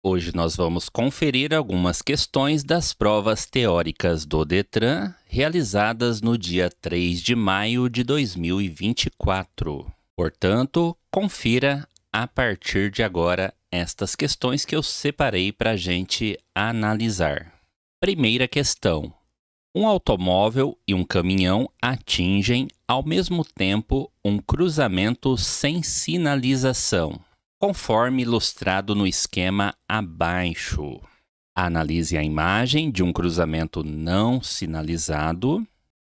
Hoje nós vamos conferir algumas questões das provas teóricas do Detran realizadas no dia 3 de maio de 2024. Portanto, confira a partir de agora estas questões que eu separei para a gente analisar. Primeira questão. Um automóvel e um caminhão atingem, ao mesmo tempo, um cruzamento sem sinalização, conforme ilustrado no esquema abaixo. Analise a imagem de um cruzamento não sinalizado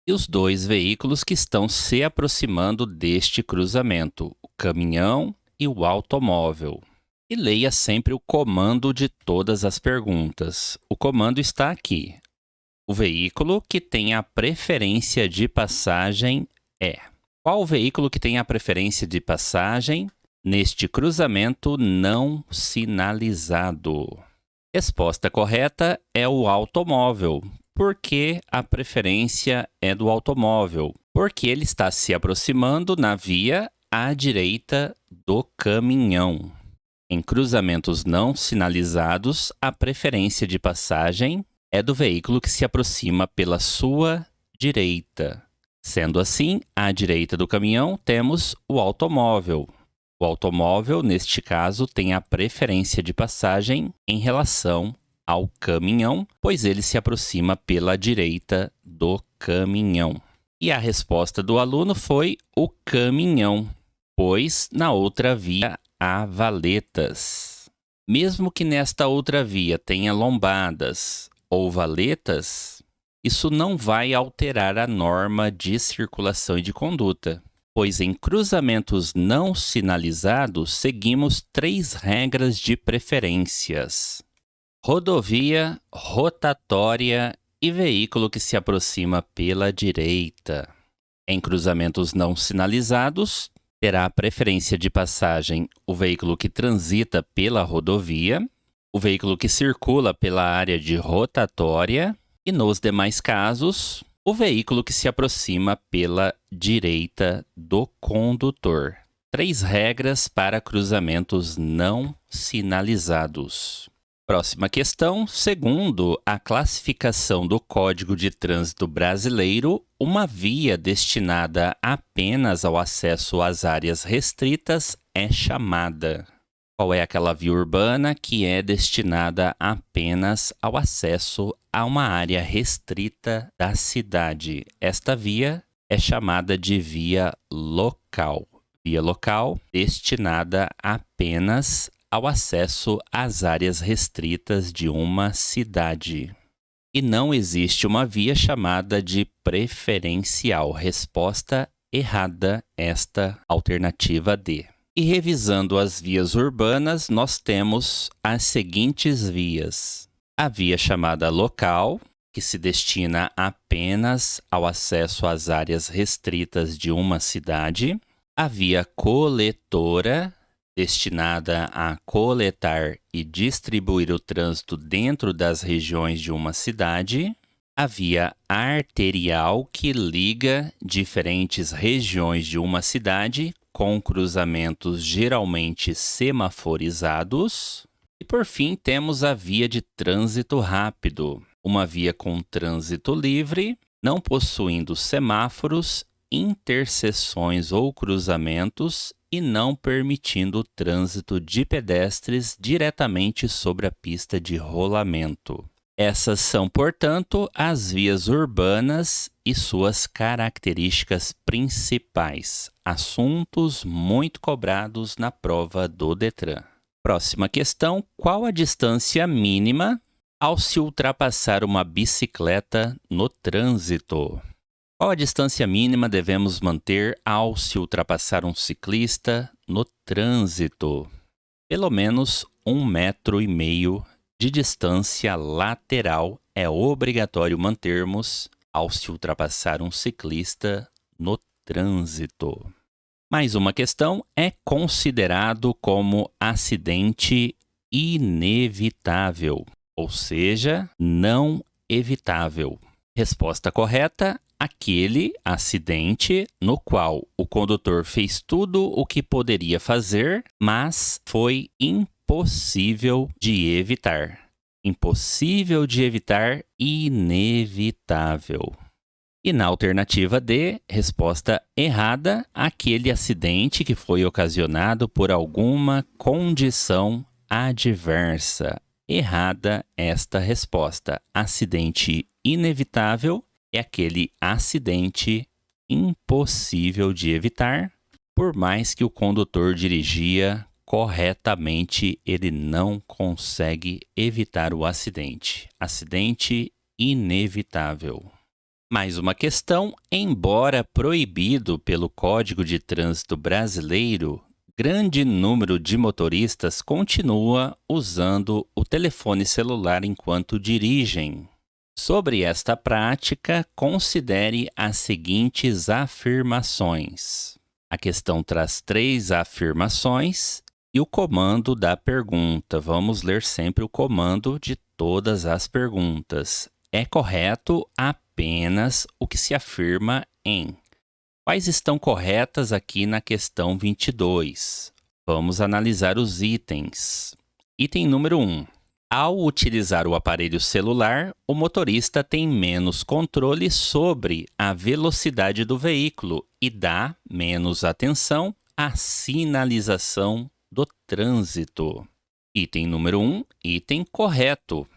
e os dois veículos que estão se aproximando deste cruzamento, o caminhão e o automóvel. E leia sempre o comando de todas as perguntas. O comando está aqui. O veículo que tem a preferência de passagem é. Qual o veículo que tem a preferência de passagem neste cruzamento não sinalizado? Resposta correta é o automóvel. Por que a preferência é do automóvel? Porque ele está se aproximando na via à direita do caminhão. Em cruzamentos não sinalizados, a preferência de passagem é do veículo que se aproxima pela sua direita. Sendo assim, à direita do caminhão temos o automóvel. O automóvel, neste caso, tem a preferência de passagem em relação ao caminhão, pois ele se aproxima pela direita do caminhão. E a resposta do aluno foi o caminhão, pois na outra via há valetas. Mesmo que nesta outra via tenha lombadas ou valetas, isso não vai alterar a norma de circulação e de conduta, pois em cruzamentos não sinalizados seguimos 3 regras de preferências: rodovia, rotatória e veículo que se aproxima pela direita. Em cruzamentos não sinalizados, terá a preferência de passagem o veículo que transita pela rodovia, o veículo que circula pela área de rotatória e, nos demais casos, o veículo que se aproxima pela direita do condutor. 3 regras para cruzamentos não sinalizados. Próxima questão. Segundo a classificação do Código de Trânsito Brasileiro, uma via destinada apenas ao acesso às áreas restritas é chamada. Qual é aquela via urbana que é destinada apenas ao acesso a uma área restrita da cidade? Esta via é chamada de via local. Via local destinada apenas ao acesso às áreas restritas de uma cidade. E não existe uma via chamada de preferencial. Resposta errada, esta alternativa D. E revisando as vias urbanas, nós temos as seguintes vias. A via chamada local, que se destina apenas ao acesso às áreas restritas de uma cidade. A via coletora, destinada a coletar e distribuir o trânsito dentro das regiões de uma cidade. A via arterial, que liga diferentes regiões de uma cidade, com cruzamentos geralmente semaforizados. E, por fim, temos a via de trânsito rápido, uma via com trânsito livre, não possuindo semáforos, interseções ou cruzamentos e não permitindo o trânsito de pedestres diretamente sobre a pista de rolamento. Essas são, portanto, as vias urbanas e suas características principais, assuntos muito cobrados na prova do Detran. Próxima questão: qual a distância mínima ao se ultrapassar uma bicicleta no trânsito? Qual a distância mínima devemos manter ao se ultrapassar um ciclista no trânsito? Pelo menos 1,5 m de distância lateral é obrigatório mantermos ao se ultrapassar um ciclista no trânsito. Mais uma questão: é considerado como acidente inevitável, ou seja, não evitável. Resposta correta: aquele acidente no qual o condutor fez tudo o que poderia fazer, mas foi impossível de evitar. Impossível de evitar, inevitável. E na alternativa D, resposta errada, aquele acidente que foi ocasionado por alguma condição adversa. Errada esta resposta. Acidente inevitável é aquele acidente impossível de evitar. Por mais que o condutor dirigia corretamente, ele não consegue evitar o acidente. Acidente inevitável. Mais uma questão. Embora proibido pelo Código de Trânsito Brasileiro, grande número de motoristas continua usando o telefone celular enquanto dirigem. Sobre esta prática, considere as seguintes afirmações. A questão traz 3 afirmações e o comando da pergunta. Vamos ler sempre o comando de todas as perguntas. É correto apenas o que se afirma em. Quais estão corretas aqui na questão 22? Vamos analisar os itens. Item número 1. Ao utilizar o aparelho celular, o motorista tem menos controle sobre a velocidade do veículo e dá menos atenção à sinalização do trânsito. Item número 1, item correto.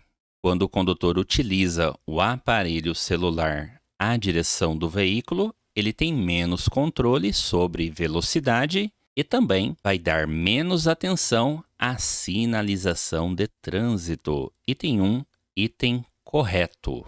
Quando o condutor utiliza o aparelho celular à direção do veículo, ele tem menos controle sobre velocidade e também vai dar menos atenção à sinalização de trânsito. Item 1, item correto.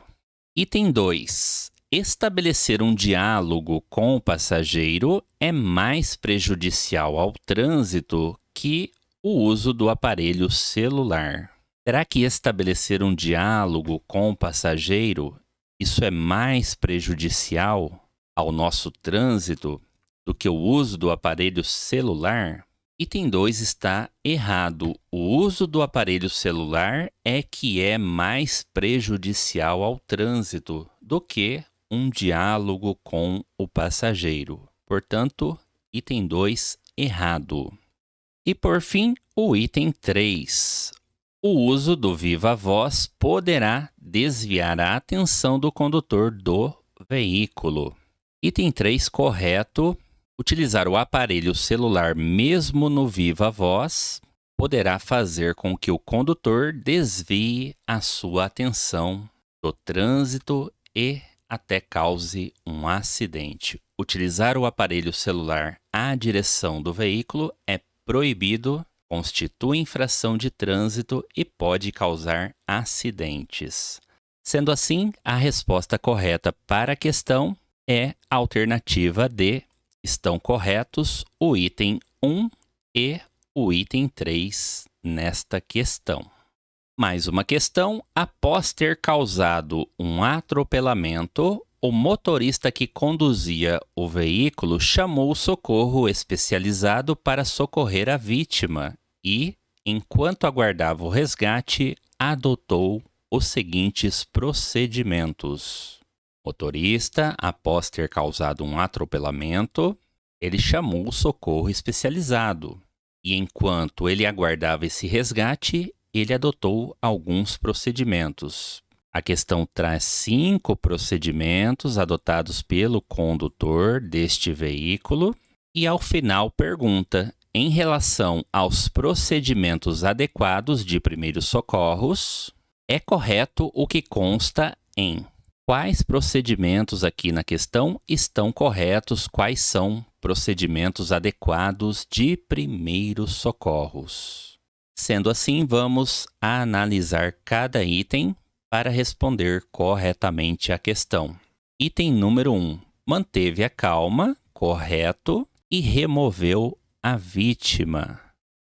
Item 2. Estabelecer um diálogo com o passageiro é mais prejudicial ao trânsito que o uso do aparelho celular. Será que estabelecer um diálogo com o passageiro, isso é mais prejudicial ao nosso trânsito do que o uso do aparelho celular? Item 2 está errado. O uso do aparelho celular é que é mais prejudicial ao trânsito do que um diálogo com o passageiro. Portanto, item 2 errado. E por fim, o item 3. O uso do viva voz poderá desviar a atenção do condutor do veículo. Item 3 correto. Utilizar o aparelho celular mesmo no viva voz poderá fazer com que o condutor desvie a sua atenção do trânsito e até cause um acidente. Utilizar o aparelho celular à direção do veículo é proibido, constitui infração de trânsito e pode causar acidentes. Sendo assim, a resposta correta para a questão é a alternativa D. Estão corretos o item 1 e o item 3 nesta questão. Mais uma questão. Após ter causado um atropelamento, o motorista que conduzia o veículo chamou o socorro especializado para socorrer a vítima e, enquanto aguardava o resgate, adotou os seguintes procedimentos. Motorista, após ter causado um atropelamento, ele chamou o socorro especializado. E enquanto ele aguardava esse resgate, ele adotou alguns procedimentos. A questão traz 5 procedimentos adotados pelo condutor deste veículo e, ao final, pergunta: em relação aos procedimentos adequados de primeiros socorros, é correto o que consta em. Quais procedimentos aqui na questão estão corretos? Quais são procedimentos adequados de primeiros socorros? Sendo assim, vamos analisar cada item para responder corretamente a questão. Item número 1. Manteve a calma, correto, e removeu a vítima.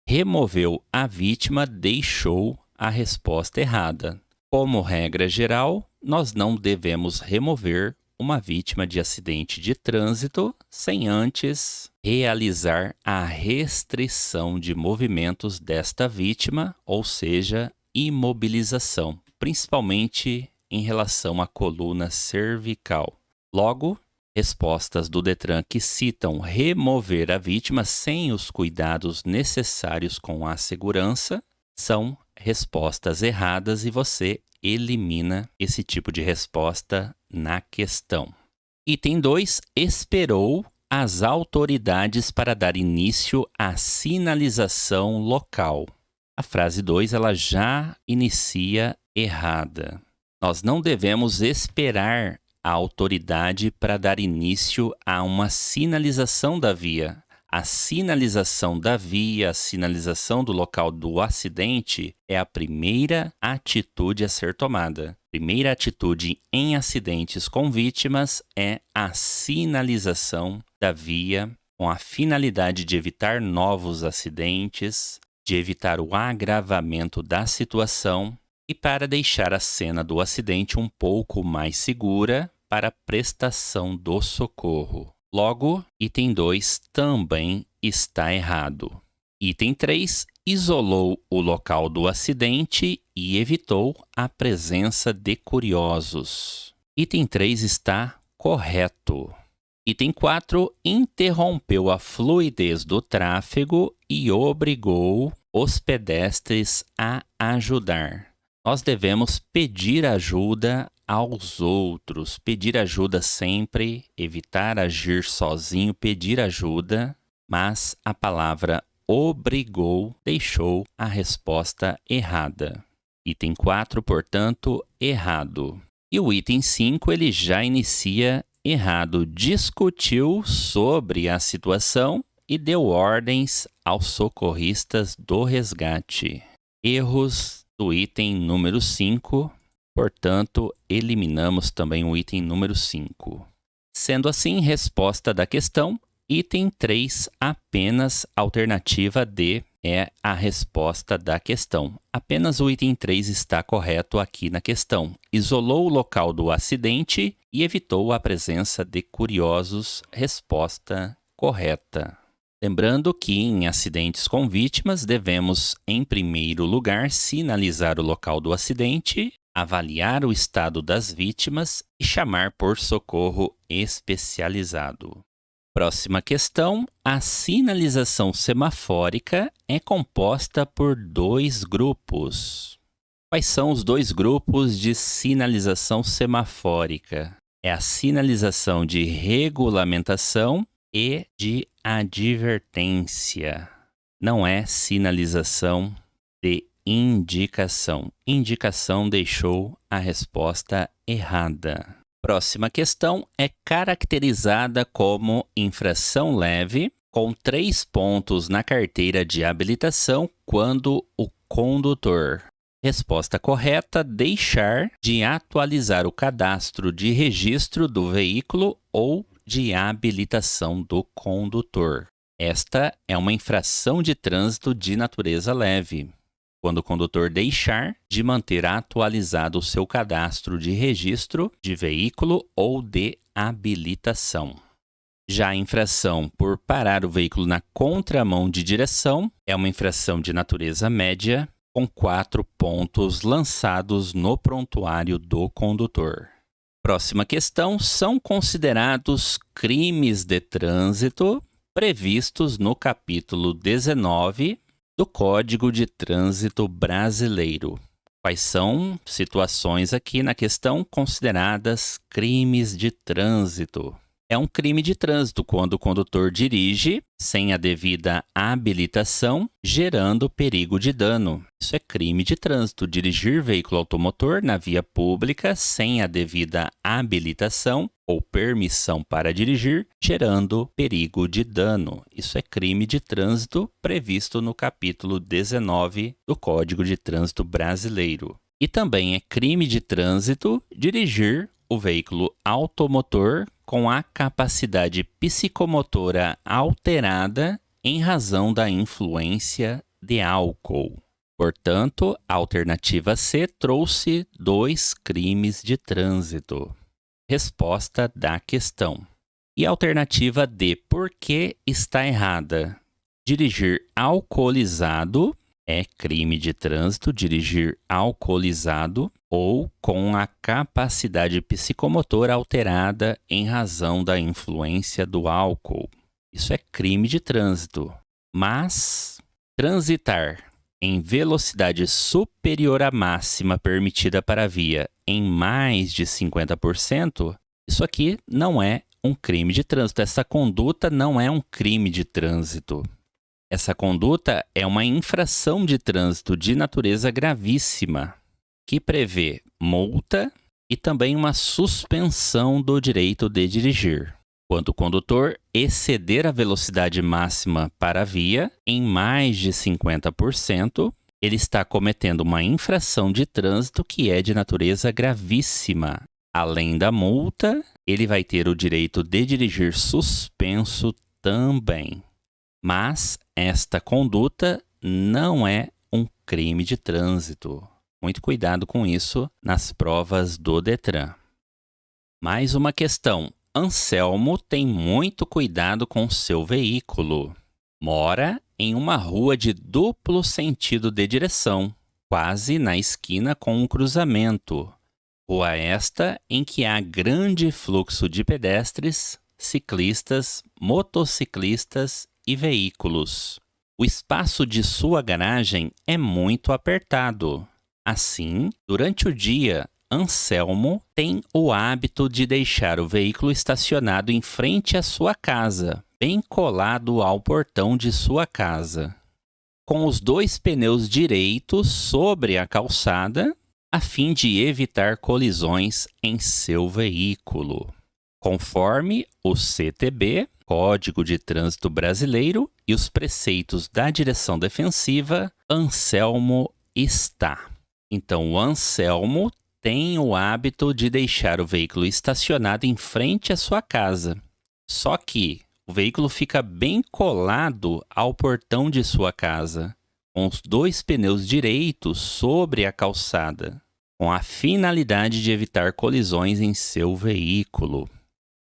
Removeu a vítima, deixou a resposta errada. Como regra geral, nós não devemos remover uma vítima de acidente de trânsito sem antes realizar a restrição de movimentos desta vítima, ou seja, imobilização, principalmente em relação à coluna cervical. Logo, Respostas do Detran que citam remover a vítima sem os cuidados necessários com a segurança são respostas erradas e você elimina esse tipo de resposta na questão. Item 2. Esperou as autoridades para dar início à sinalização local. A frase 2 ela já inicia errada. Nós não devemos esperar a autoridade para dar início a uma sinalização da via. A sinalização da via, a sinalização do local do acidente é a primeira atitude a ser tomada. Primeira atitude em acidentes com vítimas é a sinalização da via, com a finalidade de evitar novos acidentes, de evitar o agravamento da situação e para deixar a cena do acidente um pouco mais segura para a prestação do socorro. Logo, item 2 também está errado. Item 3, isolou o local do acidente e evitou a presença de curiosos. Item 3 está correto. Item 4, interrompeu a fluidez do tráfego e obrigou os pedestres a ajudar. Nós devemos pedir ajuda aos outros, pedir ajuda sempre, evitar agir sozinho, pedir ajuda, mas a palavra obrigou deixou a resposta errada. Item 4, portanto, errado. E o item 5, ele já inicia errado. Discutiu sobre a situação e deu ordens aos socorristas do resgate. Erros do item número 5, portanto, eliminamos também o item número 5. Sendo assim, resposta da questão, item 3, apenas alternativa D é a resposta da questão. Apenas o item 3 está correto aqui na questão. Isolou o local do acidente e evitou a presença de curiosos. Resposta correta. Lembrando que em acidentes com vítimas devemos, em primeiro lugar, sinalizar o local do acidente, avaliar o estado das vítimas e chamar por socorro especializado. Próxima questão. A sinalização semafórica é composta por 2 grupos. Quais são os 2 grupos de sinalização semafórica? É a sinalização de regulamentação e de advertência. Não é sinalização de indicação. Indicação deixou a resposta errada. Próxima questão é caracterizada como infração leve, com 3 pontos na carteira de habilitação quando o condutor. Resposta correta: deixar de atualizar o cadastro de registro do veículo ou de habilitação do condutor. Esta é uma infração de trânsito de natureza leve, quando o condutor deixar de manter atualizado o seu cadastro de registro de veículo ou de habilitação. Já a infração por parar o veículo na contramão de direção é uma infração de natureza média, com 4 pontos lançados no prontuário do condutor. Próxima questão. São considerados crimes de trânsito previstos no capítulo 19 do Código de Trânsito Brasileiro. Quais são situações aqui na questão consideradas crimes de trânsito? É um crime de trânsito quando o condutor dirige sem a devida habilitação, gerando perigo de dano. Isso é crime de trânsito. Dirigir veículo automotor na via pública sem a devida habilitação ou permissão para dirigir, gerando perigo de dano. Isso é crime de trânsito previsto no capítulo 19 do Código de Trânsito Brasileiro. E também é crime de trânsito dirigir o veículo automotor com a capacidade psicomotora alterada em razão da influência de álcool. Portanto, a alternativa C trouxe 2 crimes de trânsito. Resposta da questão. E a alternativa D, por que está errada? Dirigir alcoolizado É crime de trânsito dirigir alcoolizado ou com a capacidade psicomotora alterada em razão da influência do álcool. Isso é crime de trânsito. Mas transitar em velocidade superior à máxima permitida para a via em mais de 50%, isso aqui não é um crime de trânsito. Essa conduta não é um crime de trânsito. Essa conduta é uma infração de trânsito de natureza gravíssima, que prevê multa e também uma suspensão do direito de dirigir, quando o condutor exceder a velocidade máxima para a via em mais de 50%, ele está cometendo uma infração de trânsito que é de natureza gravíssima. Além da multa, ele vai ter o direito de dirigir suspenso também. Mas esta conduta não é um crime de trânsito. Muito cuidado com isso nas provas do Detran. Mais uma questão. Anselmo tem muito cuidado com seu veículo. Mora em uma rua de duplo sentido de direção, quase na esquina com um cruzamento. Rua esta em que há grande fluxo de pedestres, ciclistas, motociclistas e veículos. O espaço de sua garagem é muito apertado. Assim, durante o dia, Anselmo tem o hábito de deixar o veículo estacionado em frente à sua casa, bem colado ao portão de sua casa, com os dois pneus direitos sobre a calçada, a fim de evitar colisões em seu veículo. Conforme o CTB, Código de Trânsito Brasileiro, e os preceitos da direção defensiva, Anselmo está. Então, o Anselmo tem o hábito de deixar o veículo estacionado em frente à sua casa. Só que o veículo fica bem colado ao portão de sua casa, com os dois pneus direitos sobre a calçada, com a finalidade de evitar colisões em seu veículo.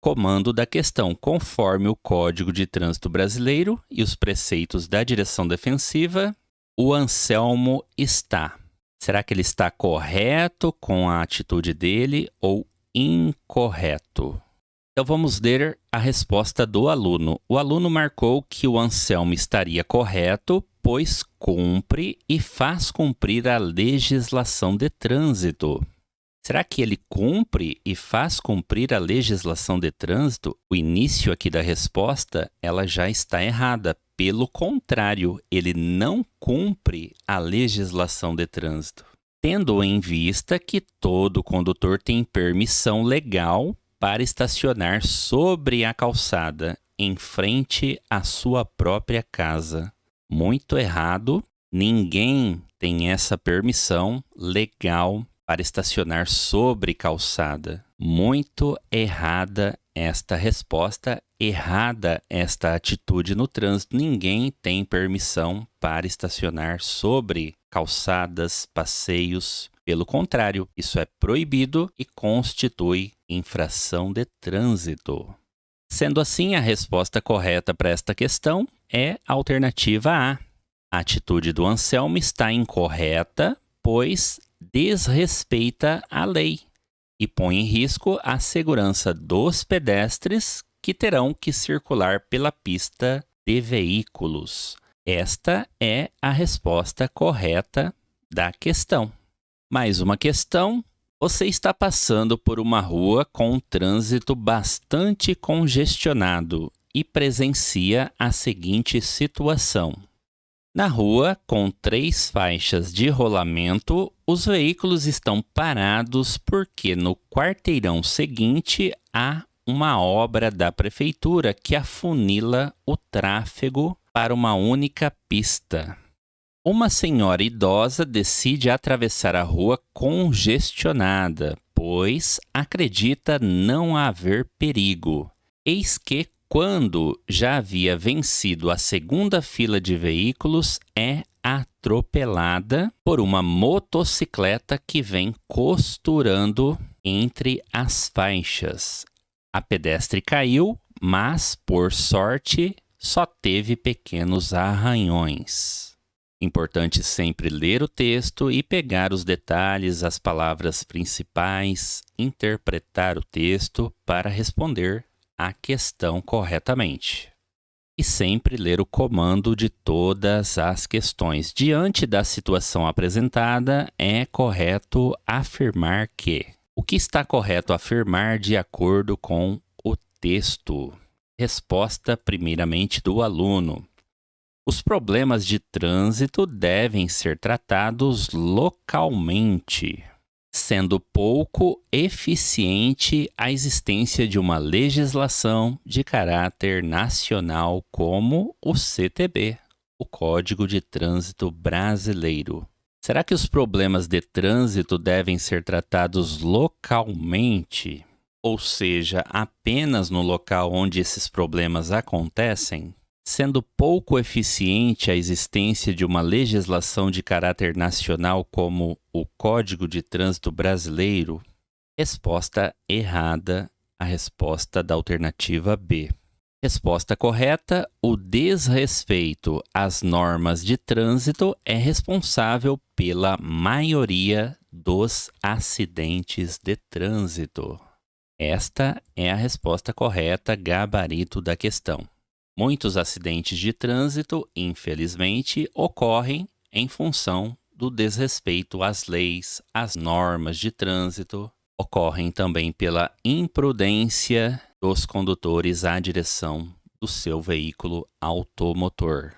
Comando da questão: conforme o Código de Trânsito Brasileiro e os preceitos da direção defensiva, o Anselmo está. Será que ele está correto com a atitude dele ou incorreto? Então vamos ler a resposta do aluno. O aluno marcou que o Anselmo estaria correto, pois cumpre e faz cumprir a legislação de trânsito. Será que ele cumpre e faz cumprir a legislação de trânsito? O início aqui da resposta, ela já está errada. Pelo contrário, ele não cumpre a legislação de trânsito, tendo em vista que todo condutor tem permissão legal para estacionar sobre a calçada, em frente à sua própria casa. Muito errado, ninguém tem essa permissão legal para estacionar sobre calçada. Muito errada esta resposta, errada esta atitude no trânsito. Ninguém tem permissão para estacionar sobre calçadas, passeios. Pelo contrário, isso é proibido e constitui infração de trânsito. Sendo assim, a resposta correta para esta questão é a alternativa A. A atitude do Anselmo está incorreta, pois desrespeita a lei e põe em risco a segurança dos pedestres que terão que circular pela pista de veículos. Esta é a resposta correta da questão. Mais uma questão. Você está passando por uma rua com um trânsito bastante congestionado e presencia a seguinte situação. Na rua, com 3 faixas de rolamento, os veículos estão parados porque no quarteirão seguinte há uma obra da prefeitura que afunila o tráfego para uma única pista. Uma senhora idosa decide atravessar a rua congestionada, pois acredita não haver perigo. Eis que, quando já havia vencido a segunda fila de veículos, é atropelada por uma motocicleta que vem costurando entre as faixas. A pedestre caiu, mas, por sorte, só teve pequenos arranhões. Importante sempre ler o texto e pegar os detalhes, as palavras principais, interpretar o texto para responder a questão corretamente. E sempre ler o comando de todas as questões. Diante da situação apresentada, é correto afirmar que. O que está correto afirmar de acordo com o texto? Resposta, primeiramente, do aluno. Os problemas de trânsito devem ser tratados localmente, sendo pouco eficiente a existência de uma legislação de caráter nacional como o CTB, o Código de Trânsito Brasileiro. Será que os problemas de trânsito devem ser tratados localmente, ou seja, apenas no local onde esses problemas acontecem? Sendo pouco eficiente a existência de uma legislação de caráter nacional como o Código de Trânsito Brasileiro? Resposta errada, a resposta da alternativa B. Resposta correta: o desrespeito às normas de trânsito é responsável pela maioria dos acidentes de trânsito. Esta é a resposta correta, gabarito da questão. Muitos acidentes de trânsito, infelizmente, ocorrem em função do desrespeito às leis, às normas de trânsito. Ocorrem também pela imprudência dos condutores à direção do seu veículo automotor.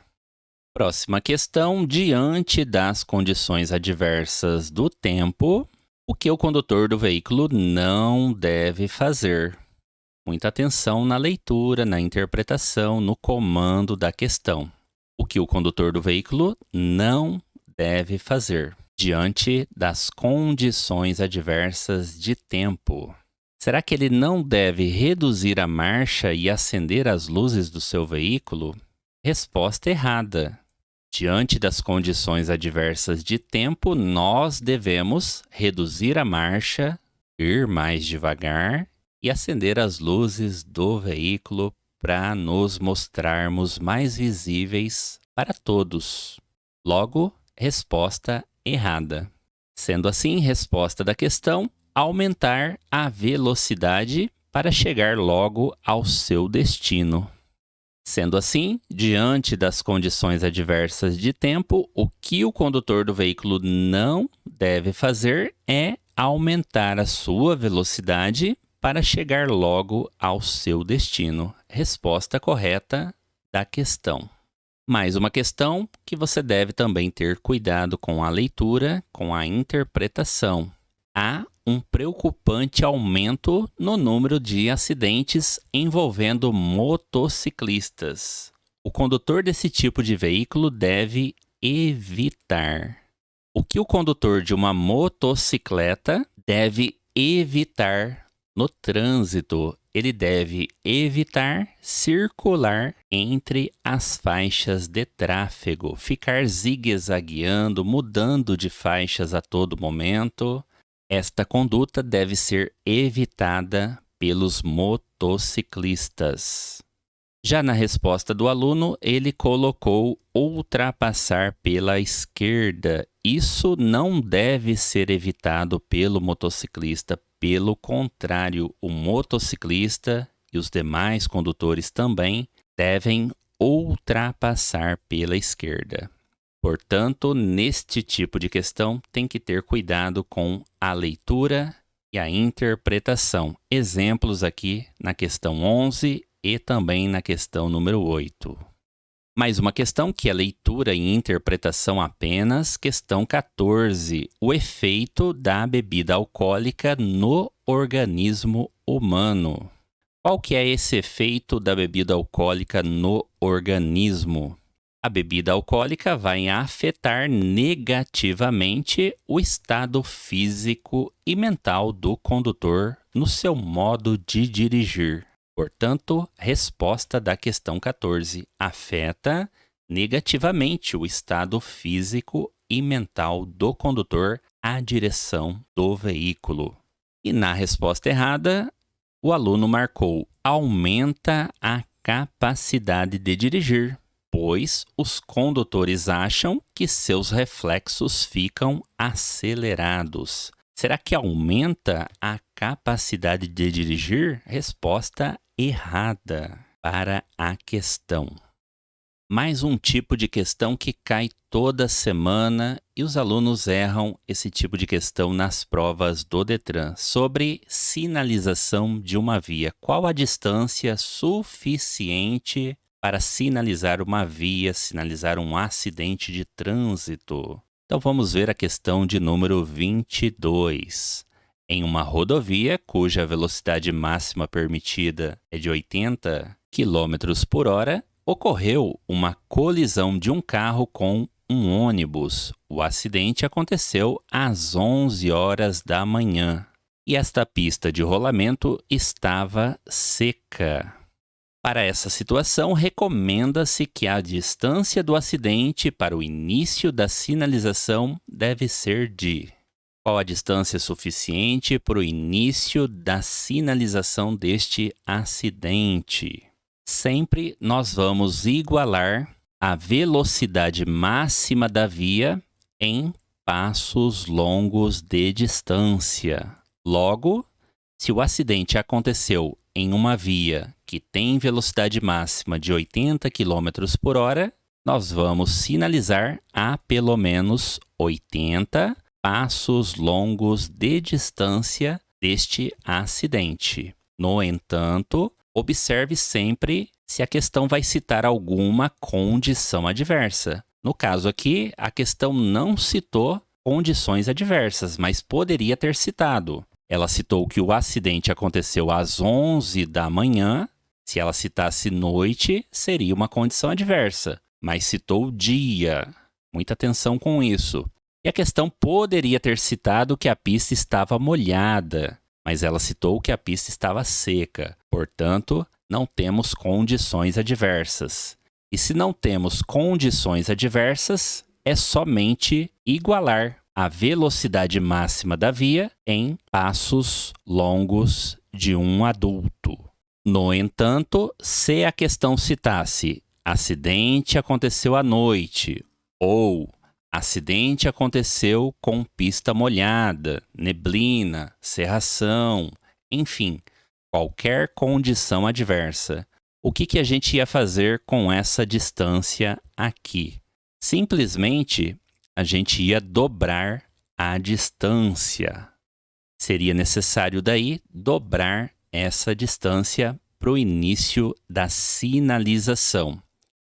Próxima questão: diante das condições adversas do tempo, o que o condutor do veículo não deve fazer? Muita atenção na leitura, na interpretação, no comando da questão. O que o condutor do veículo não deve fazer diante das condições adversas de tempo? Será que ele não deve reduzir a marcha e acender as luzes do seu veículo? Resposta errada. Diante das condições adversas de tempo, nós devemos reduzir a marcha, ir mais devagar e acender as luzes do veículo para nos mostrarmos mais visíveis para todos. Logo, resposta errada. Sendo assim, resposta da questão: aumentar a velocidade para chegar logo ao seu destino. Sendo assim, diante das condições adversas de tempo, o que o condutor do veículo não deve fazer é aumentar a sua velocidade para chegar logo ao seu destino. Resposta correta da questão. Mais uma questão que você deve também ter cuidado com a leitura, com a interpretação. Há um preocupante aumento no número de acidentes envolvendo motociclistas. O condutor desse tipo de veículo deve evitar. O que o condutor de uma motocicleta deve evitar no trânsito? Ele deve evitar circular entre as faixas de tráfego, ficar zigue-zagueando, mudando de faixas a todo momento. Esta conduta deve ser evitada pelos motociclistas. Já na resposta do aluno, ele colocou ultrapassar pela esquerda. Isso não deve ser evitado pelo motociclista. Pelo contrário, o motociclista e os demais condutores também devem ultrapassar pela esquerda. Portanto, neste tipo de questão, tem que ter cuidado com a leitura e a interpretação. Exemplos aqui na questão 11 e também na questão número 8. Mais uma questão que é leitura e interpretação apenas. Questão 14. O efeito da bebida alcoólica no organismo humano. Qual que é esse efeito da bebida alcoólica no organismo? A bebida alcoólica vai afetar negativamente o estado físico e mental do condutor no seu modo de dirigir. Portanto, resposta da questão 14: afeta negativamente o estado físico e mental do condutor à direção do veículo. E na resposta errada, o aluno marcou aumenta a capacidade de dirigir. pois os condutores acham que seus reflexos ficam acelerados. Será que aumenta a capacidade de dirigir? Resposta errada para a questão. Mais um tipo de questão que cai toda semana e os alunos erram esse tipo de questão nas provas do Detran, sobre sinalização de uma via. Qual a distância suficiente para sinalizar uma via, sinalizar um acidente de trânsito? Então vamos ver a questão de número 22. Em uma rodovia cuja velocidade máxima permitida é de 80 km por hora, ocorreu uma colisão de um carro com um ônibus. O acidente aconteceu às 11 horas da manhã e esta pista de rolamento estava seca. Para essa situação, recomenda-se que a distância do acidente para o início da sinalização deve ser de... Qual a distância suficiente para o início da sinalização deste acidente? Sempre nós vamos igualar a velocidade máxima da via em passos longos de distância. Logo, se o acidente aconteceu em uma via que tem velocidade máxima de 80 km por hora, nós vamos sinalizar a pelo menos 80 passos longos de distância deste acidente. No entanto, observe sempre se a questão vai citar alguma condição adversa. No caso aqui, a questão não citou condições adversas, mas poderia ter citado. Ela citou que o acidente aconteceu às 11 da manhã. Se ela citasse noite, seria uma condição adversa, mas citou dia. Muita atenção com isso. E a questão poderia ter citado que a pista estava molhada, mas ela citou que a pista estava seca. Portanto, não temos condições adversas. E se não temos condições adversas, é somente igualar a velocidade máxima da via em passos longos de um adulto. No entanto, se a questão citasse acidente aconteceu à noite ou acidente aconteceu com pista molhada, neblina, cerração, enfim, qualquer condição adversa. O que a gente ia fazer com essa distância aqui? Simplesmente, a gente ia dobrar a distância. Seria necessário daí dobrar essa distância para o início da sinalização.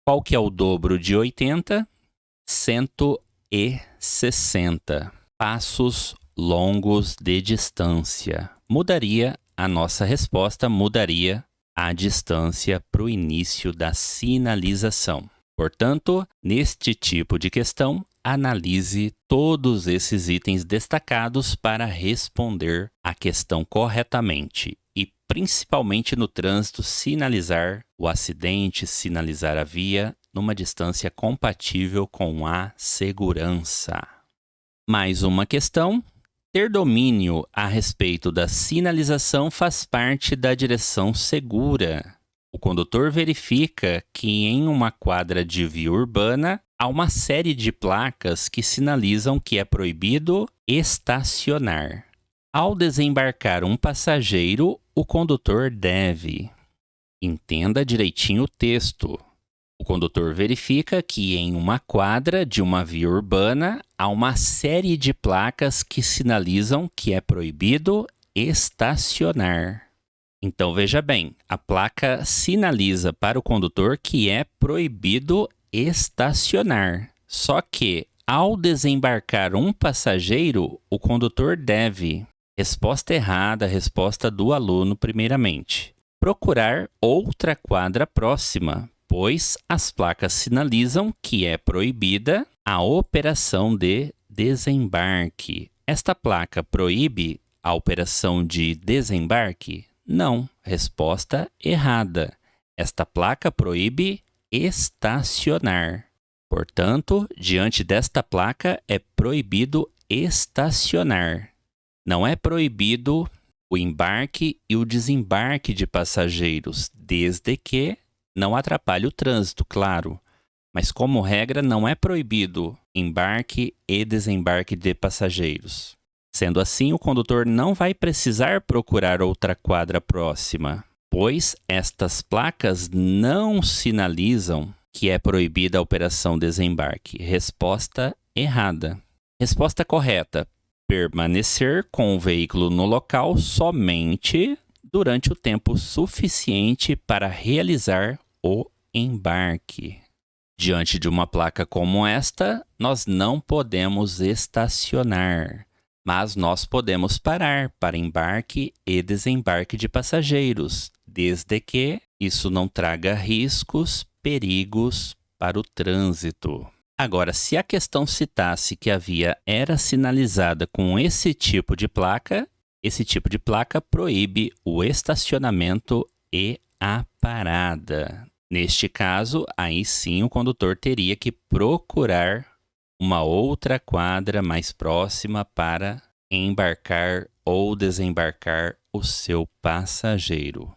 Qual que é o dobro de 80? 160 passos longos de distância. Mudaria a nossa resposta, mudaria a distância para o início da sinalização. Portanto, neste tipo de questão, analise todos esses itens destacados para responder a questão corretamente e, principalmente no trânsito, sinalizar o acidente, sinalizar a via numa distância compatível com a segurança. Mais uma questão. Ter domínio a respeito da sinalização faz parte da direção segura. O condutor verifica que em uma quadra de via urbana há uma série de placas que sinalizam que é proibido estacionar. Ao desembarcar um passageiro, o condutor deve... Entenda direitinho o texto. O condutor verifica que em uma quadra de uma via urbana há uma série de placas que sinalizam que é proibido estacionar. Então, veja bem, a placa sinaliza para o condutor que é proibido estacionar. Só que, ao desembarcar um passageiro, o condutor deve... Resposta errada, resposta do aluno primeiramente. Procurar outra quadra próxima, pois as placas sinalizam que é proibida a operação de desembarque. Esta placa proíbe a operação de desembarque? Não. Resposta errada. Esta placa proíbe estacionar. Portanto, diante desta placa é proibido estacionar. Não é proibido o embarque e o desembarque de passageiros, desde que não atrapalhe o trânsito, claro. Mas, como regra, não é proibido embarque e desembarque de passageiros. Sendo assim, o condutor não vai precisar procurar outra quadra próxima, pois estas placas não sinalizam que é proibida a operação desembarque. Resposta errada. Resposta correta: permanecer com o veículo no local somente durante o tempo suficiente para realizar o embarque. Diante de uma placa como esta, nós não podemos estacionar, mas nós podemos parar para embarque e desembarque de passageiros, desde que isso não traga riscos, perigos para o trânsito. Agora, se a questão citasse que a via era sinalizada com esse tipo de placa proíbe o estacionamento e a parada. Neste caso, aí sim o condutor teria que procurar uma outra quadra mais próxima para embarcar ou desembarcar o seu passageiro.